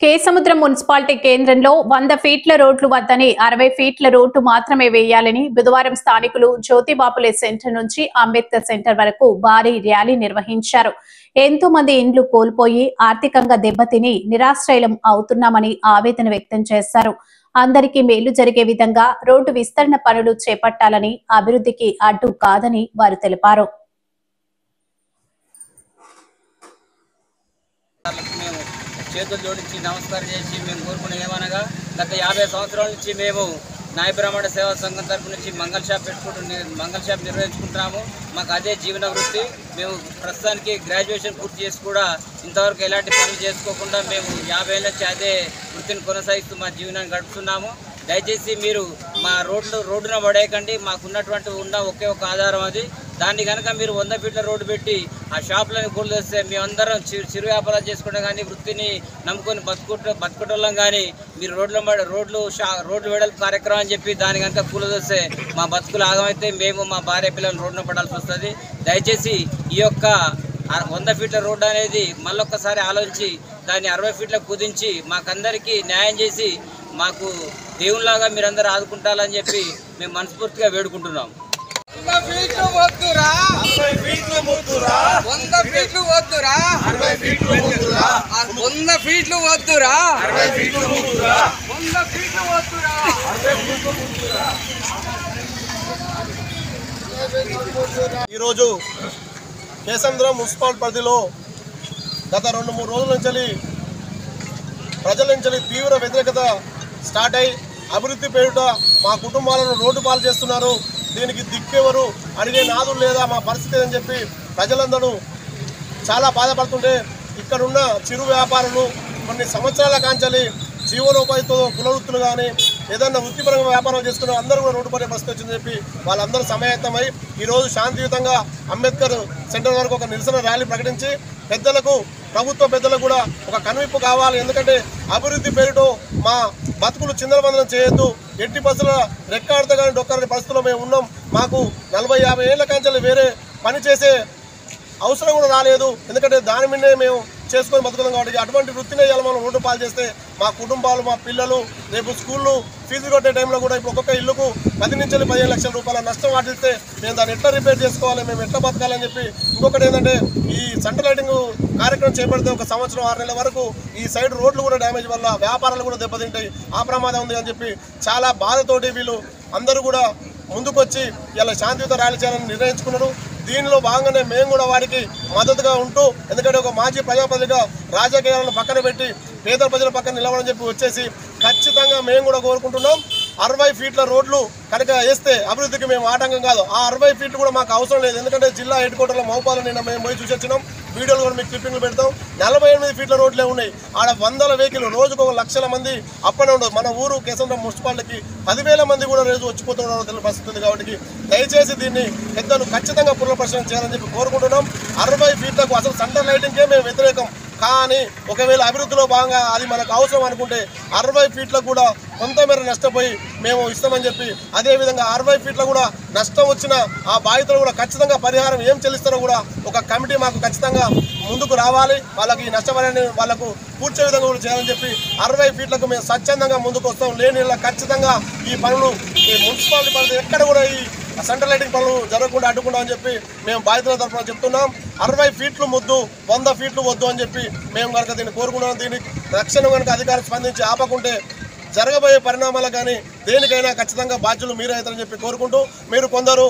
Kesamudram municipality కేంద్రంలో 100 ఫీట్ల రోడ్లు వద్దని 60 ఫీట్ల రోడ్డు మాత్రమే వేయాలని బుధవారం స్థానికులు జ్యోతిబాపులే సెంటర్ నుంచి అంబేద్కర్ సెంటర్ వరకు భారీ ర్యాలీ నిర్వహించారు. ఎంతో మంది ఇండ్లు కోల్పోయి ఆర్థికంగా దెబ్బతిని నిరాశ్రయం అవుతున్నామని ఆవేదన వ్యక్తం చేశారు. అందరికీ మేలు జరిగే విధంగా రోడ్డు విస్తరణ పనులు చేపట్టాలని, అభివృద్ధికి అడ్డు కాదని వారు తెలిపారు. చేతులు జోడించి నమస్కారం చేసి మేము కోరుకునే ఏమనగా గత 50 సంవత్సరాల నుంచి మేము న్యాయ బ్రాహ్మణ సేవా సంఘం తరపు నుంచి మంగళ షాప్ నిర్వహించుకుంటున్నాము. మాకు అదే జీవన వృత్తి. మేము ప్రస్తుతానికి గ్రాడ్యుయేషన్ పూర్తి చేసి కూడా ఇంతవరకు ఎలాంటి పనులు చేసుకోకుండా మేము 50 ఏళ్ళ నుంచి అదే వృత్తిని కొనసాగిస్తూ మా జీవనాన్ని గడుపుతున్నాము. దయచేసి మీరు మా రోడ్డున పడేయకండి. మాకున్నటువంటి ఒకే ఒక ఆధారం అది. దాన్ని కనుక మీరు 100 ఫీట్ల రోడ్డు పెట్టి ఆ షాపులను కూలదొస్తే మేమందరం చిరు వ్యాపారాలు చేసుకుంటాం కానీ వృత్తిని నమ్ముకొని బతుకుటోళ్ళం కానీ మీరు రోడ్లు వెడల్పు కార్యక్రమం అని చెప్పి దాన్ని కనుక కూలదొస్తే మా బతుకులు ఆగమైతే మేము మా భార్య పిల్లలు రోడ్డున పడాల్సి వస్తుంది. దయచేసి ఈ యొక్క 100 ఫీట్ల రోడ్డు అనేది మళ్ళొక్కసారి ఆలోచించి దాన్ని 60 ఫీట్లకు కుదించి మాకందరికీ న్యాయం చేసి మాకు దేవునిలాగా మీరందరూ ఆదుకుంటారని చెప్పి మేము మనస్ఫూర్తిగా వేడుకుంటున్నాం. 100 ఫీట్లు వద్దురా, 100 ఫీట్లు వద్దురా, 100 ఫీట్లు వద్దురా, 100 ఫీట్లు వద్దురా, 100 ఫీట్లు వద్దురా, 100 ఫీట్లు వద్దురా, 100 ఫీట్లు వద్దురా, 100 ఫీట్లు వద్దురా. ఈరోజు కేసముద్రం మున్సిపల్ పరిధిలో గత 2-3 రోజుల నుంచి ప్రజల నుంచి తీవ్ర వ్యతిరేకత స్టార్ట్ అయ్యి అభివృద్ధి పేరుట మా కుటుంబాలను రోడ్డు పాలు చేస్తున్నారు. దీనికి దిక్కెవరు అడిగే నాదులు లేదా మా పరిస్థితి అని చెప్పి ప్రజలందరూ చాలా బాధపడుతుంటే ఇక్కడున్న చిరు వ్యాపారులు కొన్ని సంవత్సరాల కాంచలి జీవనోపాధితో కులవృత్తులు కానీ ఏదన్నా వృత్తిపరంగా వ్యాపారం చేసుకున్న అందరూ కూడా రోడ్డు పడే పరిస్థితి వచ్చిందని చెప్పి వాళ్ళందరూ సమాయత్తమై ఈరోజు శాంతియుతంగా అంబేద్కర్ సెంటర్ వరకు ఒక నిరసన ర్యాలీ ప్రకటించి ప్రభుత్వ పెద్దలకు కూడా ఒక కనువిప్పు కావాలి. ఎందుకంటే అభివృద్ధి పేరుతో మా బతుకులు చిందరబందనం చేయొద్దు. ఎట్టి బస్సుల రెక్కాడితే కానీ డొక్కరని పరిస్థితుల్లో మేము ఉన్నాం. మాకు 40-50 ఏళ్ల కాంచెలు వేరే పని చేసే అవసరం కూడా రాలేదు. ఎందుకంటే దాని మీదే మేము చేసుకొని బతుకుతాం కాబట్టి అటువంటి వృత్తినే ఇవాళ మనం రోడ్డు పాలు చేస్తే మా కుటుంబాలు, మా పిల్లలు రేపు స్కూళ్ళు ఫీజులు కొట్టే టైంలో కూడా ఇప్పుడు ఒక్కొక్క ఇల్లుకు 10 నుంచి 15 లక్షల రూపాయల నష్టం వాటిస్తే మేము దాన్ని ఎట్లా రిపేర్ చేసుకోవాలి, మేము ఎట్లా బతకాలని చెప్పి. ఇంకొకటి ఏంటంటే ఈ సెంట్రల్ లైటింగ్ కార్యక్రమం చేపడితే 1 సంవత్సరం 6 నెలల వరకు ఈ సైడ్ రోడ్లు కూడా డ్యామేజ్ వల్ల వ్యాపారాలు కూడా దెబ్బతింటాయి, ఆ ప్రమాదం ఉంది అని చెప్పి చాలా బాధతోటి వీళ్ళు అందరూ కూడా ముందుకొచ్చి ఇలా శాంతియుత ర్యాలీ చేయాలని నిర్ణయించుకున్నారు. దీనిలో భాగంగానే మేము కూడా వారికి మద్దతుగా ఉంటూ, ఎందుకంటే ఒక మాజీ ప్రజాప్రతినిధిగా రాజకీయాలను పక్కన పెట్టి పేద ప్రజల పక్కన నిలవడని చెప్పి వచ్చేసి ఖచ్చితంగా మేము కూడా కోరుకుంటున్నాం. 60 ఫీట్ల రోడ్లు కనుక వేస్తే అభివృద్ధికి మేము ఆటంకం కాదు. ఆ 60 ఫీట్లు కూడా మాకు అవసరం లేదు. ఎందుకంటే జిల్లా హెడ్ క్వార్టర్లో మౌపాలు నిన్న మేము పోయి చూసి వచ్చినాం. వీడియోలు కూడా మీకు క్లిప్పింగ్లు పెడతాం. 48 ఫీట్ల రోడ్లే ఉన్నాయి. ఆడ 100 వెహికల్ రోజుకు 1 లక్షల మంది అప్పనే ఉండదు. మన ఊరు కేసముద్రం మున్సిపాలిటీకి 10,000 మంది కూడా రోజు వచ్చిపోతున్నారు తెలియని పరిస్థితి ఉంది. కాబట్టి దయచేసి దీన్ని పెద్దలు ఖచ్చితంగా పునఃపరిశీలన చేయాలని చెప్పి కోరుకుంటున్నాం. 60 ఫీట్లకు అసలు సెంటర్ లైటింగ్కే మేము వ్యతిరేకం. కానీ ఒకవేళ అభివృద్ధిలో భాగంగా అది మనకు అవసరం అనుకుంటే 60 ఫీట్లకు కూడా కొంతమేర నష్టపోయి మేము ఇస్తామని చెప్పి, అదేవిధంగా 60 ఫీట్ల కూడా నష్టం వచ్చిన ఆ బాధితులు కూడా ఖచ్చితంగా పరిహారం ఏం చెల్లిస్తారో కూడా ఒక కమిటీ మాకు ఖచ్చితంగా ముందుకు రావాలి. వాళ్ళకి నష్టపరిహారాన్ని వాళ్ళకు పూడ్చే విధంగా కూడా చేయాలని చెప్పి 60 ఫీట్లకు మేము స్వచ్ఛందంగా ముందుకు వస్తాం. లేని ఖచ్చితంగా ఈ పనులు ఈ మున్సిపాలిటీ పనులు ఎక్కడ కూడా ఈ సెంట్రల్ లైటింగ్ పనులు జరగకుండా అడ్డుకుంటామని చెప్పి మేము బాధితుల తరఫున చెప్తున్నాం. 60 ఫీట్లు ముద్దు, 100 ఫీట్లు వద్దు అని చెప్పి మేము కనుక దీన్ని కోరుకుంటున్నాం. దీనికి రక్షణ కనుక అధికారులు స్పందించి ఆపకుంటే జరగబోయే పరిణామాలు కానీ దేనికైనా ఖచ్చితంగా బాధ్యులు మీరే అవుతారని చెప్పి కోరుకుంటూ, మీరు కొందరు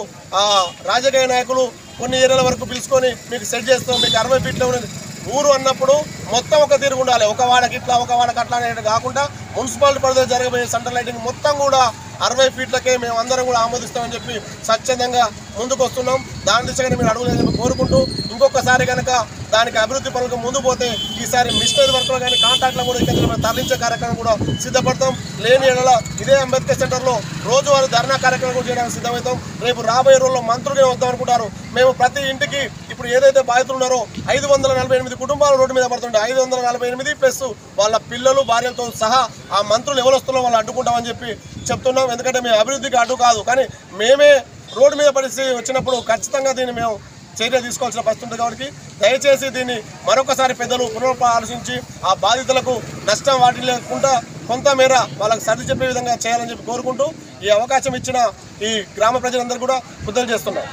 రాజకీయ నాయకులు కొన్ని ఏరియాల వరకు పిలుచుకొని మీకు సెట్ చేస్తాం, మీకు 60 ఫీట్లు ఉన్నది ఊరు అన్నప్పుడు మొత్తం ఒక తీరు ఉండాలి. ఒక వాడకి ఇట్లా ఒక వాడకి అట్లా అనేది కాకుండా మున్సిపాలిటీ పరిధిలో జరగబోయే సెంట్రల్ లైటింగ్ మొత్తం కూడా 60 ఫీట్లకే మేము అందరం కూడా ఆమోదిస్తామని చెప్పి స్వచ్ఛందంగా ముందుకు వస్తున్నాం. దాని దిశగానే మీరు అడుగులేదని చెప్పి కోరుకుంటూ, ఇంకొకసారి కనుక దానికి అభివృద్ధి పనులకు ముందు పోతే ఈసారి మిషనరీ వర్క్లో కానీ కాంట్రాక్ట్లో కూడా ఇక్కడ తరలించే కార్యక్రమం కూడా సిద్ధపడతాం. లేని ఏళ్ళ ఇదే అంబేద్కర్ సెంటర్లో రోజువారీ ధర్నా కార్యక్రమం కూడా చేయడానికి సిద్ధమవుతాం. రేపు రాబోయే రోజుల్లో మంత్రులుగా వద్దాం అనుకుంటారు. మేము ప్రతి ఇంటికి ఇప్పుడు ఏదైతే బాధితులు ఉన్నారో 548 కుటుంబాలు రోడ్డు మీద పడుతుంటే 548 ప్లస్ వాళ్ళ పిల్లలు భార్యలతో సహా ఆ మంత్రులు ఎవరు వస్తున్నారో వాళ్ళు అడ్డుకుంటామని చెప్పి చెప్తున్నాం. ఎందుకంటే మేము అభివృద్ధికి అడ్డు కాదు, కానీ మేమే రోడ్డు మీద పరిస్థితి వచ్చినప్పుడు ఖచ్చితంగా దీన్ని మేము చర్య తీసుకోవాల్సిన పరిస్థితి ఉంది. కాబట్టి దయచేసి దీన్ని మరొకసారి పెద్దలు ఆలోచించి ఆ బాధితులకు నష్టం వాటి లేకుండా కొంతమేర వాళ్ళకి సర్ది చెప్పే విధంగా చేయాలని చెప్పి కోరుకుంటూ ఈ అవకాశం ఇచ్చిన ఈ గ్రామ ప్రజలందరూ కూడా కృతజ్ఞతలు చేస్తున్నాం.